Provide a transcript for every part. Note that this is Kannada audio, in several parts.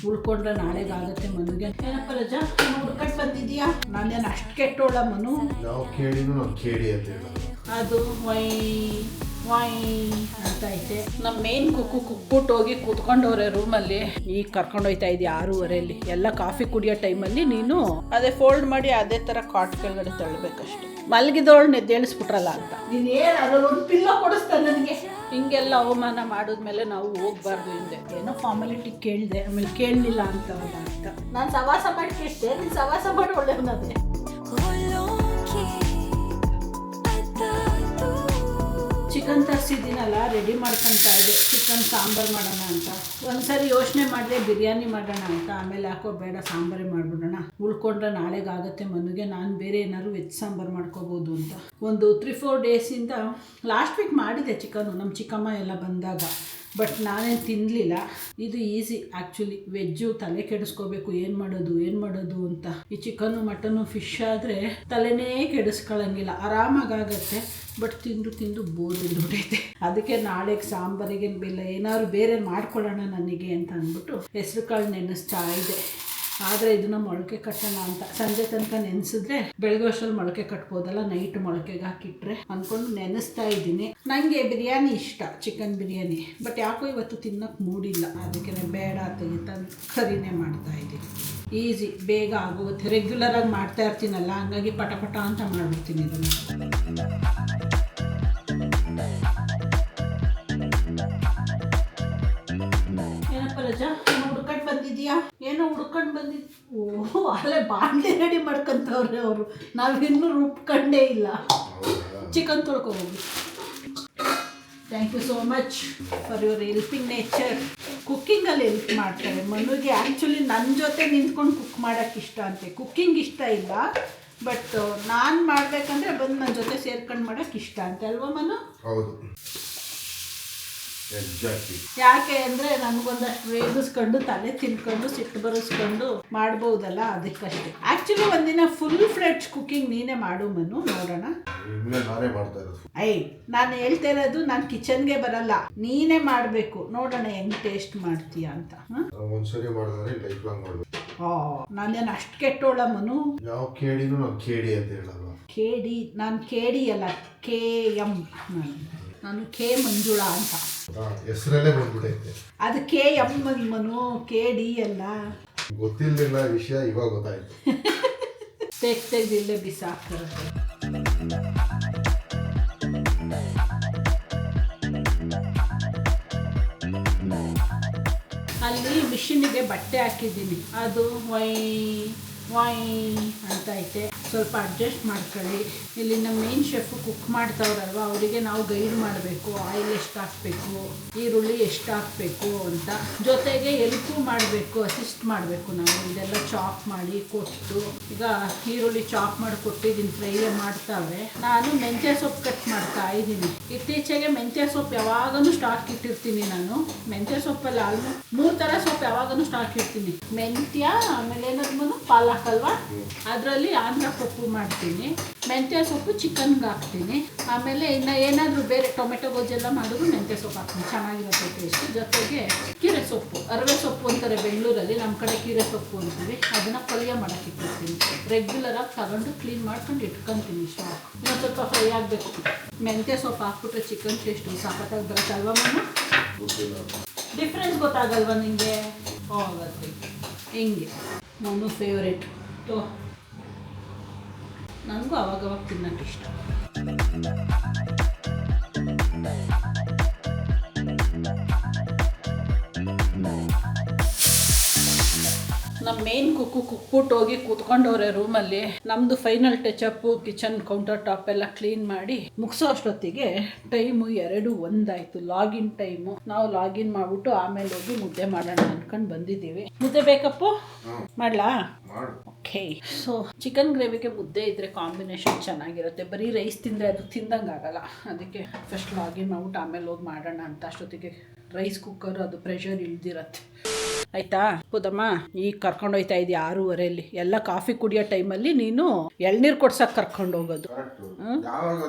ಉಳ್ಕೊಂಡ್ರೆ ನಾಳೆಗಾಗತ್ತೆ ಮನುಗೆ. ಏನಪ್ಪ ರಜಾ ಹುಡ್ಕಟ್ ಬಂದಿದ್ಯಾ? ನಾನೇನು ಅಷ್ಟು ಕೆಟ್ಟೋಳ ಮನು? ನಾವು ಕೇಳಿನೂ ನಾವು ಕೇಳಿ ಅಂತ ಅದು ವೈ ವೈ ಅಂತ ಐತೆ. ನಮ್ಮ ಮೇನ್ ಕುಕ್ಬಿಟ್ಟು ಹೋಗಿ ಕೂತ್ಕೊಂಡವ್ರೆ ರೂಮಲ್ಲಿ. ಈಗ ಕರ್ಕೊಂಡೋಯ್ತಾ ಇದ್ದೆ 6:30 ಎಲ್ಲ ಕಾಫಿ ಕುಡಿಯೋ ಟೈಮಲ್ಲಿ ನೀನು ಅದೇ ಫೋಲ್ಡ್ ಮಾಡಿ ಅದೇ ಥರ ಕಾಟ್ ಕೆಳಗಡೆ ತಳ್ಳಬೇಕಷ್ಟೆ. ಮಲಗಿದವಳನ್ನ ಎದ್ದೇಳಿಸ್ಬಿಟ್ರಲ್ಲ ಅಂತ. ನೀನು ಏನು ಅದರಲ್ಲಿ ಒಂದು ಪಿಲ್ಲೋ ಕೊಡಿಸ್ತಾ ನನಗೆ? ಹಿಂಗೆಲ್ಲ ಅವಮಾನ ಮಾಡಿದ್ಮೇಲೆ ನಾವು ಹೋಗ್ಬಾರ್ದು ಹಿಂದೆ. ಏನೋ ಫಾರ್ಮಾಲಿಟಿ ಕೇಳಿದೆ, ಆಮೇಲೆ ಕೇಳಲಿಲ್ಲ ಅಂತ ನಾನು ಸವಾಸ ಮಾಡಿ ಕೇಳಿದೆ, ನೀನು ಸವಾಸ ಮಾಡಿ ಒಳ್ಳೆಯವನದೇ. ಚಿಕನ್ ತರಿಸಿದ್ದೀನಲ್ಲ, ರೆಡಿ ಮಾಡ್ಕೊತಾ ಇದೆ. ಚಿಕನ್ ಸಾಂಬಾರು ಮಾಡೋಣ ಅಂತ. ಒಂದ್ಸರಿ ಯೋಚನೆ ಮಾಡಿದೆ ಬಿರಿಯಾನಿ ಮಾಡೋಣ ಅಂತ, ಆಮೇಲೆ ಯಾಕೋ ಬೇಡ ಸಾಂಬಾರೇ ಮಾಡಿಬಿಡೋಣ. ಉಳ್ಕೊಂಡ್ರೆ ನಾಳೆಗಾಗತ್ತೆ ಮನುಗೆ. ನಾನು ಬೇರೆ ಏನಾದ್ರು ವೆಜ್ ಸಾಂಬಾರು ಮಾಡ್ಕೋಬೋದು ಅಂತ. ಒಂದು 3-4 ಡೇಸಿಂದ ಲಾಸ್ಟ್ ವೀಕ್ ಮಾಡಿದೆ ಚಿಕನ್ನು, ನಮ್ಮ ಚಿಕ್ಕಮ್ಮ ಎಲ್ಲ ಬಂದಾಗ. ಬಟ್ ನಾನೇನು ತಿನ್ನಲಿಲ್ಲ. ಇದು ಈಸಿ ಆ್ಯಕ್ಚುಲಿ. ವೆಜ್ಜು ತಲೆ ಕೆಡಿಸ್ಕೋಬೇಕು, ಏನು ಮಾಡೋದು ಅಂತ. ಈ ಚಿಕನ್ನು ಮಟನ್ನು ಫಿಶ್ ಆದರೆ ತಲೆನೇ ಕೆಡಿಸ್ಕೊಳ್ಳಂಗಿಲ್ಲ, ಆರಾಮಾಗತ್ತೆ. ಬಟ್ ತಿಂದು ಬೋರ್ ಹಿಡಿದ್ಬಿಟ್ಟೈತೆ. ಅದಕ್ಕೆ ನಾಳೆಗೆ ಸಾಂಬಾರಿಗೆ ಬೆಲ್ಲ ಏನಾದ್ರು ಬೇರೆ ಮಾಡ್ಕೊಳ್ಳೋಣ ನನಗೆ ಅಂತ ಅಂದ್ಬಿಟ್ಟು ಹೆಸ್ರು ಕಾಳು ನೆನೆಸ್ತಾ ಇದೆ. ಆದರೆ ಇದನ್ನು ಮೊಳಕೆ ಕಟ್ಟೋಣ ಅಂತ. ಸಂಜೆ ತನಕ ನೆನೆಸಿದ್ರೆ ಬೆಳಗ್ಗೆ ಅಷ್ಟರಲ್ಲಿ ಮೊಳಕೆ ಕಟ್ಬೋದಲ್ಲ, ನೈಟ್ ಮೊಳಕೆಗೆ ಹಾಕಿಟ್ರೆ ಅಂದ್ಕೊಂಡು ನೆನೆಸ್ತಾ ಇದ್ದೀನಿ. ನನಗೆ ಬಿರಿಯಾನಿ ಇಷ್ಟ, ಚಿಕನ್ ಬಿರಿಯಾನಿ. ಬಟ್ ಯಾಕೋ ಇವತ್ತು ತಿನ್ನೋಕ್ಕೆ ಮೂಡಿಲ್ಲ, ಅದಕ್ಕೆ ಬೇಡ ತೆಗಿತಾ ಕರಿನೇ ಮಾಡ್ತಾ ಇದ್ದೀನಿ. ಈಸಿ, ಬೇಗ ಆಗೋಗುತ್ತೆ. ರೆಗ್ಯುಲರಾಗಿ ಮಾಡ್ತಾ ಇರ್ತೀನಲ್ಲ, ಹಂಗಾಗಿ ಪಟ ಅಂತ ಮಾಡಿಬಿಡ್ತೀನಿ ಇದನ್ನು. ಏನಪ್ಪ ರಜಾ ಹುಡ್ಕಂಡು ಬಂದಿದ್ಯಾ? ಏನೋ ಹುಡ್ಕೊಂಡು ಬಂದಿದ್ದು? ಓಹೋ, ಅಲ್ಲೇ ಬಾಂಡ್ಲಿ ರೆಡಿ ಮಾಡ್ಕೊಂತವ್ರೆ ಅವರು. ನಾವಿನ್ನೂ ರುಬ್ಕೊಂಡೇ ಇಲ್ಲ. ಚಿಕನ್ ತೊಳ್ಕೊಬೋಗಿ. Thank you so much for your helping nature. ಕುಕ್ಕಿಂಗಲ್ಲಿ ಹೆಲ್ಪ್ ಮಾಡ್ತಾರೆ ಮನುಗೆ. ಆ್ಯಕ್ಚುಲಿ ನನ್ನ ಜೊತೆ ನಿಂತ್ಕೊಂಡು ಕುಕ್ ಮಾಡೋಕ್ಕೆ ಇಷ್ಟ ಅಂತೆ. ಕುಕ್ಕಿಂಗ್ ಇಷ್ಟ ಇಲ್ಲ, ಬಟ್ ನಾನು ಮಾಡಬೇಕಂದ್ರೆ ಬಂದು ನನ್ನ ಜೊತೆ ಸೇರ್ಕೊಂಡು ಮಾಡೋಕ್ಕೆ ಇಷ್ಟ ಅಂತೆ ಅಲ್ವಾ ಮನು? ಹೌದು. ಯಾಕೆ ಅಂದರೆ ನನಗೊಂದಷ್ಟು ವೇಗಿಸ್ಕೊಂಡು ತಲೆ ತಿನ್ಕೊಂಡು ಸಿಟ್ಟು ಬರೆಸ್ಕೊಂಡು ಮಾಡ್ಬೋದಲ್ಲ, ಅದಕ್ಕಷ್ಟೇ. ಆ್ಯಕ್ಚುಲಿ ಒಂದಿನ ಫುಲ್ ಫ್ಲೆಡ್ಜ್ ಕುಕ್ಕಿಂಗ್ ನೀನೇ ಮಾಡು ಮನು, ನೋಡೋಣ. ನಾನು ಹೇಳ್ತಾ ಇರೋದು, ನಾನು ಕಿಚನ್ಗೆ ಬರಲ್ಲ, ನೀನೇ ಮಾಡಬೇಕು. ನೋಡೋಣ ಹೆಂಗ್ ಟೇಸ್ಟ್ ಮಾಡ್ತೀಯ ಅಂತ. ಒಂದ್ಸರಿ ಮಾಡಿದ್ರೆ ಲೈಫ್ ಲಾಂಗ್ ಮಾಡಬೇಕು. ನಾನೇನು ಅಷ್ಟು ಕೆಟ್ಟೋಳ ಮನು? ನಾವು ಕೇಳಿನೂ ನಾವು ಕೇಳಿ ಅಂತ ಹೇಳಲ್ಲ. ಕೇಡಿ? ನಾನು ಕೇಡಿ ಅಲ್ಲ, KM. ನಾನು ಕೆ ಮಂಜುಳಾ ಅಂತ ಹೆಸರಲ್ಲೇ ಬಂದ್ಬಿಟ್ಟೈತೆ. ಅದು KM ಮನು, KD ಅಲ್ಲ. ಗೊತ್ತಿಲ್ಲದಿಲ್ಲ ವಿಷಯ, ಇವಾಗ ಗೊತ್ತಾಯ್ತು. ತೆಗ್ದಿಲ್ಲೇ ಬಿಸಾಕ್ತಾರೆ. ಅಲ್ಲಿ ಮಿಷಿನಿಗೆ ಬಟ್ಟೆ ಹಾಕಿದ್ದೀನಿ, ಅದು ವೈ ಅಂತ ಐತೆ. ಸ್ವಲ್ಪ ಅಡ್ಜಸ್ಟ್ ಮಾಡ್ಕೊಳ್ಳಿ. ಇಲ್ಲಿ ನಮ್ಮ ಮೇನ್ ಶೆಫ್ ಕುಕ್ ಮಾಡ್ತಾವ್ರಲ್ವ, ಅವರಿಗೆ ನಾವು ಗೈಡ್ ಮಾಡಬೇಕು. ಆಯಿಲ್ ಎಷ್ಟು ಹಾಕಬೇಕು, ಈರುಳ್ಳಿ ಎಷ್ಟು ಹಾಕಬೇಕು ಅಂತ. ಜೊತೆಗೆ ಎಲ್ಪು ಮಾಡಬೇಕು, ಅಸಿಸ್ಟ್ ಮಾಡಬೇಕು ನಾವು. ಇದೆಲ್ಲ ಚಾಪ್ ಮಾಡಿ ಕೊಟ್ಟು, ಈಗ ಈರುಳ್ಳಿ ಚಾಪ್ ಮಾಡಿ ಕೊಟ್ಟಿದ್ದೀನಿ, ಫ್ರೈ ಮಾಡ್ತಾವೆ. ನಾನು ಮೆಂತ್ಯ ಸೊಪ್ಪು ಕಟ್ ಮಾಡ್ತಾ ಇದ್ದೀನಿ. ಇತ್ತೀಚೆಗೆ ಮೆಂತ್ಯ ಸೊಪ್ಪು ಯಾವಾಗಲೂ ಸ್ಟಾಕ್ ಇಟ್ಟಿರ್ತೀನಿ ನಾನು. ಮೆಂತ್ಯ ಸೊಪ್ಪಲ್ಲಿ ಆಲ್ಮೋಸ್ಟ್ 3 ಥರ ಸೊಪ್ಪು ಯಾವಾಗಲೂ ಸ್ಟಾಕ್ ಇರ್ತೀನಿ. ಮೆಂತ್ಯ, ಆಮೇಲೆ ಏನಾದ್ರು ಪಾಲಕ್ ಅಲ್ವಾ, ಅದರಲ್ಲಿ ಆಂಧ್ರ ಸೊಪ್ಪು ಮಾಡ್ತೀನಿ. ಮೆಂತ್ಯ ಸೊಪ್ಪು ಚಿಕನ್ಗೆ ಹಾಕ್ತೀನಿ. ಆಮೇಲೆ ಇನ್ನು ಏನಾದರೂ ಬೇರೆ ಟೊಮೆಟೊ ಗೊಜ್ಜೆಲ್ಲ ಮಾಡಿದ್ರು ಮೆಂತ್ಯ ಸೊಪ್ಪು ಹಾಕ್ತೀನಿ, ಚೆನ್ನಾಗಿರುತ್ತೆ ಟೇಸ್ಟ್. ಜೊತೆಗೆ ಕೀರೆ ಸೊಪ್ಪು, ಅರವೆ ಸೊಪ್ಪು ಅಂತಾರೆ ಬೆಂಗಳೂರಲ್ಲಿ, ನಮ್ಮ ಕಡೆ ಕೀರೆ ಸೊಪ್ಪು ಅಂತೀವಿ. ಅದನ್ನು ಪಲ್ಯ ಮಾಡೋಕ್ಕೆ ಇಟ್ಟಿರ್ತೀನಿ. ರೆಗ್ಯುಲರಾಗಿ ತಗೊಂಡು ಕ್ಲೀನ್ ಮಾಡ್ಕೊಂಡು ಇಟ್ಕೊತೀನಿ ಸ್ಟಾಕ್. ಇನ್ನೊಂದು ಸ್ವಲ್ಪ ಫ್ರೈ ಆಗಬೇಕು. ಮೆಂತ್ಯ ಸೊಪ್ಪು ಹಾಕ್ಬಿಟ್ರೆ ಚಿಕನ್ ಟೇಸ್ಟು ಸಖತ್ತಾಗಿ ಬರುತ್ತಲ್ವ ಮನು? ಡಿಫ್ರೆನ್ಸ್ ಗೊತ್ತಾಗಲ್ವ ನಿಮಗೆ? ಹೋಗುತ್ತೆ ಹಿಂಗೆ. ನನ್ನ ಫೇವ್ರೇಟ್. ನನಗೂ ಅವಾಗವಾಗ ತಿನ್ನೋಕ್ಕೆ ಇಷ್ಟ. ನಮ್ಮ ಮೇನ್ ಕುಕ್ಬಿಟ್ಟು ಹೋಗಿ ಕೂತ್ಕೊಂಡವ್ರೆ ರೂಮಲ್ಲಿ. ನಮ್ಮದು ಫೈನಲ್ ಟಚಪ್ಪು, ಕಿಚನ್ ಕೌಂಟರ್ ಟಾಪ್ ಎಲ್ಲ ಕ್ಲೀನ್ ಮಾಡಿ ಮುಗಿಸೋ ಅಷ್ಟೊತ್ತಿಗೆ ಟೈಮು 2:01 ಆಯಿತು. Login time. ನಾವು ಲಾಗಿನ್ ಮಾಡಿಬಿಟ್ಟು ಆಮೇಲೆ ಹೋಗಿ ಮುದ್ದೆ ಮಾಡೋಣ ಅಂದ್ಕೊಂಡು ಬಂದಿದ್ದೀವಿ. ಮುದ್ದೆ ಬೇಕಪ್ಪು? ಮಾಡಲಾ? ಓಕೆ. ಸೊ ಚಿಕನ್ ಗ್ರೇವಿಗೆ ಮುದ್ದೆ ಇದ್ದರೆ ಕಾಂಬಿನೇಷನ್ ಚೆನ್ನಾಗಿರುತ್ತೆ. ಬರೀ ರೈಸ್ ತಿಂದರೆ ಅದು ತಿಂದಂಗೆ ಆಗಲ್ಲ. ಅದಕ್ಕೆ ಫಸ್ಟ್ ಲಾಗಿನ್ ಮಾಡ್ಬಿಟ್ಟು ಆಮೇಲೆ ಹೋಗಿ ಮಾಡೋಣ ಅಂತ. ಅಷ್ಟೊತ್ತಿಗೆ ರೈಸ್ ಕುಕ್ಕರ್ ಅದು ಪ್ರೆಷರ್ ಇಳ್ದಿರತ್ತೆ. ಆಯ್ತಾ ಹೌದಮ್ಮ? ಈಗ ಕರ್ಕೊಂಡೋಯ್ತಾ ಇದ್ದೀಯ 6:30 ಎಲ್ಲ ಕಾಫಿ ಕುಡಿಯೋ ಟೈಮಲ್ಲಿ ನೀನು ಎಳ್ನೀರು ಕೊಡ್ಸಕ್ಕೆ ಕರ್ಕೊಂಡು ಹೋಗೋದು.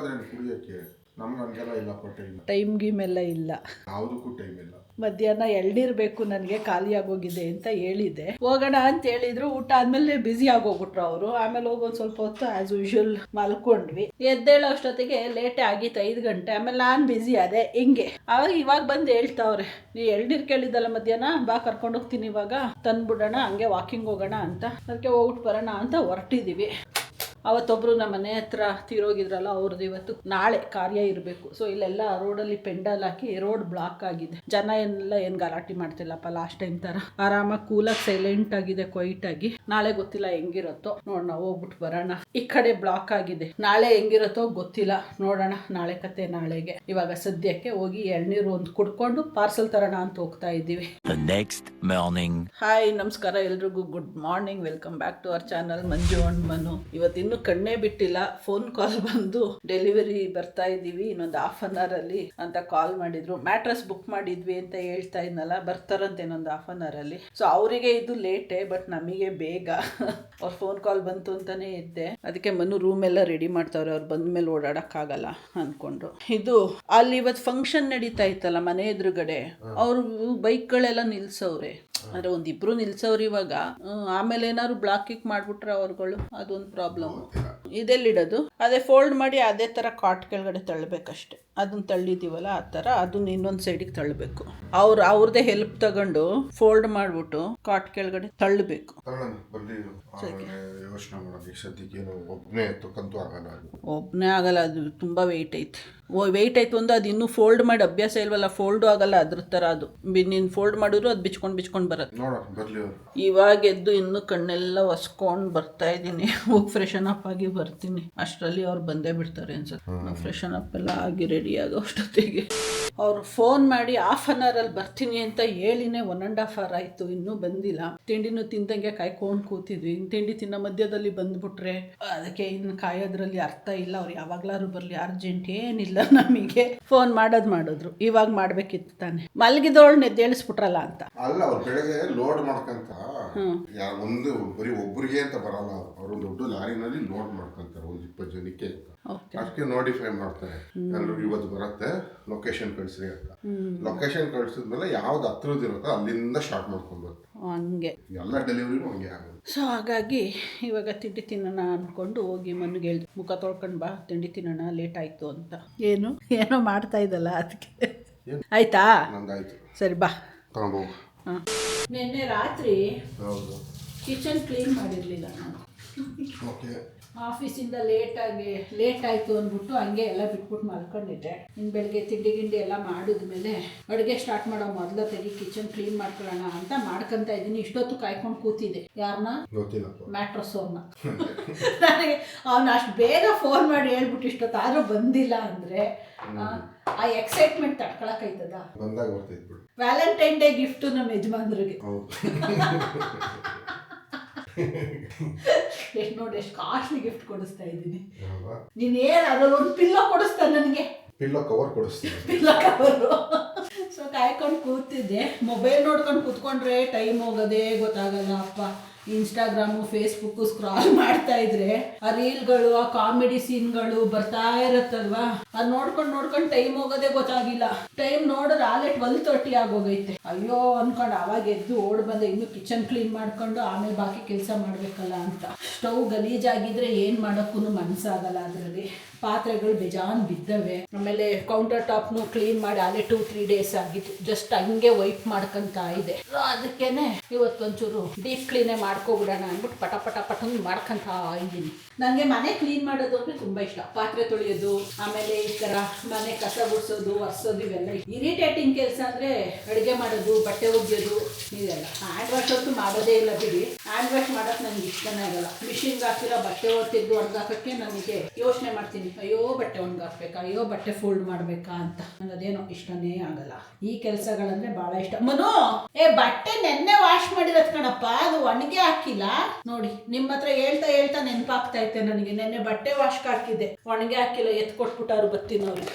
ನಮ್ಗೆ ಹಂಗೆಲ್ಲ ಇಲ್ಲಪ್ಪ ಟೈಮ್ ಟೈಮ್ ಗೀಮ್ ಎಲ್ಲ ಇಲ್ಲ. ಯಾವುದಕ್ಕೂ ಟೈಮ್ ಇಲ್ಲ. ಮಧ್ಯಾಹ್ನ ಎಳ್ನೀರು ಬೇಕು ನನಗೆ, ಖಾಲಿ ಆಗೋಗಿದೆ ಅಂತ ಹೇಳಿದೆ. ಹೋಗೋಣ ಅಂತ ಹೇಳಿದ್ರು. ಊಟ ಆದಮೇಲೆ ಬ್ಯುಸಿ ಆಗೋಗ್ಬಿಟ್ರು ಅವರು. ಆಮೇಲೆ ಹೋಗಿ ಒಂದು ಸ್ವಲ್ಪ ಹೊತ್ತು ಆ್ಯಸ್ ಯೂಶುವಲ್ ಮಲ್ಕೊಂಡ್ವಿ. ಎದ್ದೇಳೋ ಅಷ್ಟೊತ್ತಿಗೆ ಲೇಟೇ ಆಗಿತ್ತು, 5 ಗಂಟೆ. ಆಮೇಲೆ ನಾನು ಬ್ಯುಸಿ ಆದೆ. ಹಿಂಗೆ ಅವಾಗ ಇವಾಗ ಬಂದು ಹೇಳ್ತಾವ್ರೆ, ನೀ ಎಳ್ನೀರು ಕೇಳಿದ್ದಲ್ಲ ಮಧ್ಯಾಹ್ನ, ಬಾ ಕರ್ಕೊಂಡು ಹೋಗ್ತೀನಿ ಇವಾಗ, ತಂದ್ಬಿಡೋಣ, ಹಂಗೆ ವಾಕಿಂಗ್ ಹೋಗೋಣ ಅಂತ. ಅದಕ್ಕೆ ಹೋಗ್ಬಿಟ್ಟು ಬರೋಣ ಅಂತ ಹೊರಟಿದ್ದೀವಿ. ಅವತ್ತೊಬ್ಬರು ನಮ್ಮ ಮನೆ ಹತ್ರ ತೀರೋಗಿದ್ರಲ್ಲ, ಅವ್ರದ್ದು ಇವತ್ತು ನಾಳೆ ಕಾರ್ಯ ಇರಬೇಕು. ಸೊ ಇಲ್ಲೆಲ್ಲ ರೋಡಲ್ಲಿ ಪೆಂಡಲ್ ಹಾಕಿ ರೋಡ್ ಬ್ಲಾಕ್ ಆಗಿದೆ. ಜನ ಏನು ಗಲಾಟೆ ಮಾಡ್ತಿಲ್ಲಪ್ಪ ಲಾಸ್ಟ್ ಟೈಮ್ ಥರ. ಆರಾಮಾಗಿ ಕೂಲಾಗಿ ಸೈಲೆಂಟ್ ಆಗಿದೆ, ಕ್ವೈಟ್ ಆಗಿ. ನಾಳೆ ಗೊತ್ತಿಲ್ಲ ಹೆಂಗಿರುತ್ತೋ ನೋಡೋಣ, ಹೋಗ್ಬಿಟ್ಟು ಬರೋಣ. ಈ ಕಡೆ ಬ್ಲಾಕ್ ಆಗಿದೆ, ನಾಳೆ ಹೆಂಗಿರುತ್ತೋ ಗೊತ್ತಿಲ್ಲ, ನೋಡೋಣ. ನಾಳೆ ಕತೆ ನಾಳೆಗೆ. ಇವಾಗ ಸದ್ಯಕ್ಕೆ ಹೋಗಿ ಎಳ್ನೀರು ಒಂದು ಕುಡ್ಕೊಂಡು ಪಾರ್ಸಲ್ ತರೋಣ ಅಂತ ಹೋಗ್ತಾ ಇದ್ದೀವಿ. ಹಾಯ್, ನಮಸ್ಕಾರ ಎಲ್ರಿಗೂ. Good morning, welcome back to our channel Manju and Manu. ಇವತ್ತಿನ್ನು ಕಣ್ಣೇ ಬಿಟ್ಟಿಲ್ಲ, ಫೋನ್ ಕಾಲ್ ಬಂದು ಡೆಲಿವರಿ ಬರ್ತಾ ಇದ್ದೀವಿ ಇನ್ನೊಂದು ಹಾಫ್ ಅನ್ ಅವರ್ ಅಲ್ಲಿ ಅಂತ ಕಾಲ್ ಮಾಡಿದ್ರು. ಮ್ಯಾಟ್ರಸ್ ಬುಕ್ ಮಾಡಿದ್ವಿ ಅಂತ ಹೇಳ್ತಾ ಇದ್ನಲ್ಲ, ಬರ್ತಾರಂತೆ ಇನ್ನೊಂದು ಹಾಫ್ ಅನ್ ಅವರ್ ಅಲ್ಲಿ. ಸೊ ಅವರಿಗೆ ಇದು ಲೇಟೇ, ಬಟ್ ನಮಗೆ ಬೇಗ. ಅವ್ರ ಫೋನ್ ಕಾಲ್ ಬಂತು ಅಂತಾನೆ ಇದ್ದೆ. ಅದಕ್ಕೆ ಮನು ರೂಮ್ ಎಲ್ಲ ರೆಡಿ ಮಾಡ್ತಾವ್ರೆ, ಅವ್ರು ಬಂದ ಮೇಲೆ ಓಡಾಡಕ್ಕಾಗಲ್ಲ ಅನ್ಕೊಂಡು. ಇದು ಅಲ್ಲಿ ಇವತ್ತು ಫಂಕ್ಷನ್ ನಡೀತಾ ಇತ್ತಲ್ಲ ಮನೆ ಎದುರುಗಡೆ, ಅವ್ರು ಬೈಕ್ಗಳೆಲ್ಲ ನಿಲ್ಸವ್ರೆ. ಅಂದ್ರೆ ಒಂದಿಬ್ರು ನಿಲ್ಸವ್ರು ಇವಾಗ. ಆಮೇಲೆ ಏನಾದ್ರು ಬ್ಲಾಕಿಕ್ ಮಾಡ್ಬಿಟ್ರೆ ಅವ್ರುಗಳು, ಅದೊಂದು ಪ್ರಾಬ್ಲಮ್. ಇದೆಲ್ಲಿಡೋದು, ಅದೇ ಫೋಲ್ಡ್ ಮಾಡಿ ಅದೇ ತರ ಕಾಟ್ ಕೆಳಗಡೆ ತಳ್ಳಬೇಕಷ್ಟೆ. ಅದನ್ನ ತಳ್ಳಿದೀವಲ್ಲ ಆ ತರ, ಅದನ್ನ ಇನ್ನೊಂದು ಸೈಡಿಗೆ ತಳ್ಳಬೇಕು. ಅವ್ರದೇ ಹೆಲ್ಪ್ ತಗೊಂಡು ಫೋಲ್ಡ್ ಮಾಡ್ಬಿಟ್ಟು ಕಾಟ್ ಕೆಳಗಡೆ ತಳ್ಳಬೇಕು. ಯೋಚನೆ ಮಾಡೋದು ಸದ್ಯಕ್ಕೆ ಒಬ್ಬನೇ ಎತ್ತಕ್ಕಂತೂ ಆಗಲ್ಲ. ಒಬ್ಬನೇ ಆಗಲ್ಲ, ಅದು ತುಂಬಾ ವೆಯ್ಟ್ ಐತೆ. ವೆಯ್ಟ್ ಆಯ್ತು ಒಂದು, ಅದು ಇನ್ನೂ ಫೋಲ್ಡ್ ಮಾಡಿ ಅಭ್ಯಾಸ ಇಲ್ವಲ್ಲ, ಫೋಲ್ಡು ಆಗಲ್ಲ ಅದ್ರ ತರ. ಅದು ನೀನು ಫೋಲ್ಡ್ ಮಾಡಿದ್ರು ಅದು ಬಿಚ್ಕೊಂಡು ಬರುತ್ತೆ. ಇವಾಗ ಎದ್ದು ಇನ್ನು ಕಣ್ಣೆಲ್ಲ ಒಸ್ಕೊಂಡು ಬರ್ತಾ ಇದ್ದೀನಿ. ಹೋಗಿ ಫ್ರೆಶನ್ ಅಪ್ ಆಗಿ ಬರ್ತೀನಿ. ಅಷ್ಟರಲ್ಲಿ ಅವ್ರು ಬಂದೇ ಬಿಡ್ತಾರೆ ಅನ್ಸುತ್ತೆ. ಫ್ರೆಶನ್ ಅಪ್ ಎಲ್ಲ ಆಗಿ ರೆಡಿ ಆಗೋ ಅಷ್ಟೊತ್ತಿಗೆ ಅವ್ರು ಫೋನ್ ಮಾಡಿ ಹಾಫ್ ಅನ್ ಅವರ್ ಅಲ್ಲಿ ಬರ್ತೀನಿ ಅಂತ ಹೇಳಿನೇ 1.5 hour ಆಯ್ತು, ಇನ್ನೂ ಬಂದಿಲ್ಲ. ತಿಂಡಿನೂ ತಿಂದಂಗೆ ಕಾಯ್ಕೊಂಡು ಕೂತಿದ್ವಿ. ತಿಂಡಿ ತಿನ್ನೋ ಮಧ್ಯದಲ್ಲಿ ಬಂದ್ಬಿಟ್ರೆ ಅದಕ್ಕೆ ಇನ್ನು ಕಾಯೋದ್ರಲ್ಲಿ ಅರ್ಥ ಇಲ್ಲ. ಅವ್ರು ಯಾವಾಗ್ಲಾರು ಬರ್ಲಿ, ಅರ್ಜೆಂಟ್ ಏನಿಲ್ಲ ನಮಗೆ. ಫೋನ್ ಮಾಡಿದ್ರು, ಇವಾಗ ಮಾಡ್ಬೇಕಿತ್ತು ತಾನೆ. ಮಲಗಿದವಳನ್ನ ಎದ್ದೇಳಿಸ್ಬಿಟ್ರಲ್ಲ ಅಂತ. ಅಲ್ಲ, ಅವ್ರು ಬೆಳಗ್ಗೆ ಲೋಡ್ ಮಾಡ್ಕಂತ ಒಂದು ಬರೀ ಒಬ್ಬರಿಗೆ ಅಂತ ಬರಲ್ಲ, ಅವರು ದೊಡ್ಡ ಲಾರಿನಲ್ಲಿ ಲೋಡ್ ಮಾಡ್ಕೊಂತಾರೆ ಒಂದು 20 ಜನಕ್ಕೆ. ಅದಕ್ಕೆ ನೋಟಿಫೈ ಮಾಡ್ತಾರೆ, ಎಲ್ರಿಗೂ ಇವತ್ತು ಬರುತ್ತೆ, ಲೊಕೇಶನ್ ಕಳಿಸ್ರಿ ಅಂತ. ಲೊಕೇಶನ್ ಕಳಿಸಿದ್ಮೇಲೆ ಯಾವ್ದು ಹತ್ರದಿರುತ್ತೋ ಅಲ್ಲಿಂದ ಸ್ಟಾರ್ಟ್ ಮಾಡ್ಕೊಬೇಕು. ಹಂಗೆ ಎಲ್ಲ ಡೆಲಿವರಿನೂ ಹಂಗೆ ಆಗೋದು. ಸೊ ಹಾಗಾಗಿ ಇವಾಗ ತಿಂಡಿ ತಿನ್ನೋಣ ಅನ್ಕೊಂಡು ಹೋಗಿ ಮನೆಗೆ ಹೇಳ್ದು, ಮುಖ ತೊಳ್ಕೊಂಡು ಬಾ ತಿಂಡಿ ತಿನ್ನೋಣ, ಲೇಟ್ ಆಯ್ತು ಅಂತ. ಏನೋ ಮಾಡ್ತಾ ಇದ್ದಲ್ಲ ಅದಕ್ಕೆ. ಆಯ್ತಾ? ನಂದಾಯ್ತು. ಸರಿ ಬಾ ತಗೊಂಡು. ನಿನ್ನೆ ರಾತ್ರಿ ಕಿಚನ್ ಕ್ಲೀನ್ ಮಾಡಿರಲಿಲ್ಲ ನಾನು. ಆಫೀಸಿಂದ ಲೇಟ್ ಆಯಿತು ಅಂದ್ಬಿಟ್ಟು ಹಂಗೆ ಎಲ್ಲ ಬಿಟ್ಬಿಟ್ಟು ಮಲ್ಕೊಂಡಿದ್ದೆ. ಇನ್ನು ಬೆಳಗ್ಗೆ ತಿಂಡಿ ಗಿಂಡಿ ಎಲ್ಲ ಮಾಡಿದ್ಮೇಲೆ ಅಡುಗೆ ಸ್ಟಾರ್ಟ್ ಮಾಡೋ ಮೊದಲ ತೆಗಿ ಕಿಚನ್ ಕ್ಲೀನ್ ಮಾಡ್ಕೊಳ್ಳೋಣ ಅಂತ ಮಾಡ್ಕೊತಾ ಇದ್ದೀನಿ. ಇಷ್ಟೊತ್ತು ಕಾಯ್ಕೊಂಡು ಕೂತಿದ್ದೆ. ಯಾರನ್ನ? ಮ್ಯಾಟ್ರಸ್ ಅವ್ರನ್ನ. ನನಗೆ ಅವ್ನು ಅಷ್ಟು ಬೇಗ ಫೋನ್ ಮಾಡಿ ಹೇಳ್ಬಿಟ್ಟು ಇಷ್ಟೊತ್ತಾದ್ರೂ ಬಂದಿಲ್ಲ ಅಂದರೆ ಆ ಎಕ್ಸೈಟ್ಮೆಂಟ್ ತಡ್ಕೊಳಕೈತದ? ವ್ಯಾಲೆಂಟೈನ್ ಡೇ ಗಿಫ್ಟು ನಮ್ಮ ಯಜಮಾನ್ರಿಗೆ. ಎಷ್ಟು ನೋಡಿ, ಎಷ್ಟು ಕಾಸ್ಟ್ಲಿ ಗಿಫ್ಟ್ ಕೊಡಿಸ್ತಾ ಇದ್ದೀನಿ. ನೀನ್ ಏನಾದ್ರು ಒಂದು ಪಿಲ್ಲೋ ಕೊಡಿಸ್ತಾನೆ ನನಗೆ. ಪಿಲ್ಲೋ ಕವರ್ ಕೊಡಿಸ್ತೀನಿ. Pillow cover. ಸೊ ಕಾಯ್ಕೊಂಡು ಕೂತಿದ್ದೆ. ಮೊಬೈಲ್ ನೋಡ್ಕೊಂಡು ಕೂತ್ಕೊಂಡ್ರೆ ಟೈಮ್ ಹೋಗೋದೇ ಗೊತ್ತಾಗಲ್ಲ ಅಪ್ಪ. ಇನ್ಸ್ಟಾಗ್ರಾಮು, ಫೇಸ್ಬುಕ್ಕು ಸ್ಕ್ರಾಲ್ ಮಾಡ್ತಾ ಇದ್ರೆ ಆ ರೀಲ್ಗಳು, ಆ ಕಾಮಿಡಿ ಸೀನ್ಗಳು ಬರ್ತಾ ಇರತ್ತಲ್ವಾ, ಅದು ನೋಡ್ಕೊಂಡು ಟೈಮ್ ಹೋಗೋದೇ ಗೊತ್ತಾಗಿಲ್ಲ. ಟೈಮ್ ನೋಡಿದ್ರೆ ಆಲೆ 12:30 ಆಗೋಗೈತೆ. ಅಯ್ಯೋ ಅನ್ಕೊಂಡು ಅವಾಗ ಎದ್ದು ಓಡ್ ಬಂದೆ. ಇನ್ನು ಕಿಚನ್ ಕ್ಲೀನ್ ಮಾಡ್ಕೊಂಡು ಆಮೇಲೆ ಬಾಕಿ ಕೆಲಸ ಮಾಡ್ಬೇಕಲ್ಲ ಅಂತ. ಸ್ಟವ್ ಗಲೀಜಾಗಿದ್ರೆ ಏನ್ ಮಾಡೋಕ್ಕೂ ಮನಸ್ಸಾಗಲ್ಲ. ಅದರಲ್ಲಿ ಪಾತ್ರೆಗಳು ಬೇಜಾನ್ ಬಿದ್ದವೆ. ಆಮೇಲೆ ಕೌಂಟರ್ ಟಾಪ್ನು ಕ್ಲೀನ್ ಮಾಡಿ ಆಲೆ 2-3 days ಆಗಿತ್ತು. ಜಸ್ಟ್ ಹಂಗೆ ವೈಪ್ ಮಾಡ್ಕೊಂತ ಇದೆ. ಅದಕ್ಕೇನೆ ಇವತ್ತೊಂಚೂರು ಡೀಪ್ ಕ್ಲೀನೇ ಮಾಡ್ಕೊಬಿಡೋಣ ಅಂದ್ಬಿಟ್ಟು ಪಟ ಮಾಡ್ಕೊಂತ ಇದ್ದೀನಿ. ನನಗೆ ಮನೆ ಕ್ಲೀನ್ ಮಾಡೋದು ಅಂದರೆ ತುಂಬ ಇಷ್ಟ. ಪಾತ್ರೆ ತೊಳೆಯೋದು, ಆಮೇಲೆ ಈ ಥರ ಮನೆ ಕಸ ಗುಡಿಸೋದು, ಒರೆಸೋದು, ಇವೆಲ್ಲ ಇರಿಟೇಟಿಂಗ್ ಕೆಲಸ. ಅಂದರೆ ಅಡುಗೆ ಮಾಡೋದು, ಬಟ್ಟೆ ಒಗೆಯೋದು ಇದೆಲ್ಲ. ಹ್ಯಾಂಡ್ ವಾಶ್ ಅಂತೂ ಮಾಡೋದೇ ಇಲ್ಲ ಬಿಡಿ. ಹ್ಯಾಂಡ್ ವಾಶ್ ಮಾಡೋಕ್ಕೆ ನನಗೆ ಇಷ್ಟನೇ ಆಗಲ್ಲ. ಮಿಷಿನ್ಗೆ ಹಾಕಿರೋ ಬಟ್ಟೆ ಒಗೆದು ಒಣಗಾಕೋಕ್ಕೆ ನನಗೆ ಯೋಚನೆ ಮಾಡ್ತೀನಿ, ಅಯ್ಯೋ ಬಟ್ಟೆ ಒಣಗಾಕ್ಬೇಕಾ, ಅಯ್ಯೋ ಬಟ್ಟೆ ಫೋಲ್ಡ್ ಮಾಡಬೇಕಾ ಅಂತ. ನನಗೆ ಅದೇನೋ ಇಷ್ಟನೇ ಆಗಲ್ಲ. ಈ ಕೆಲಸಗಳಂದ್ರೆ ಭಾಳ ಇಷ್ಟ. ಮನು, ಬಟ್ಟೆ ನೆನ್ನೆ ವಾಶ್ ಮಾಡಿರೋದು ಕಣಪ್ಪ, ಅದು ಒಣಗೆ ಹಾಕಿಲ್ಲ ನೋಡಿ. ನಿಮ್ಮ ಹತ್ರ ಹೇಳ್ತಾ ನೆನಪಾಗ್ತಾ ಐತೆ ನನಗೆ. ನೆನ್ನೆ ಬಟ್ಟೆ ವಾಶ್ ಹಾಕಿದ್ದೆ, ಒಣಗೆ ಹಾಕಿಲ್ಲ. ಎತ್ಕೊಟ್ಬಿಟ್ಟವ್ರು ಬರ್ತೀನವ್ರಿಗೆ.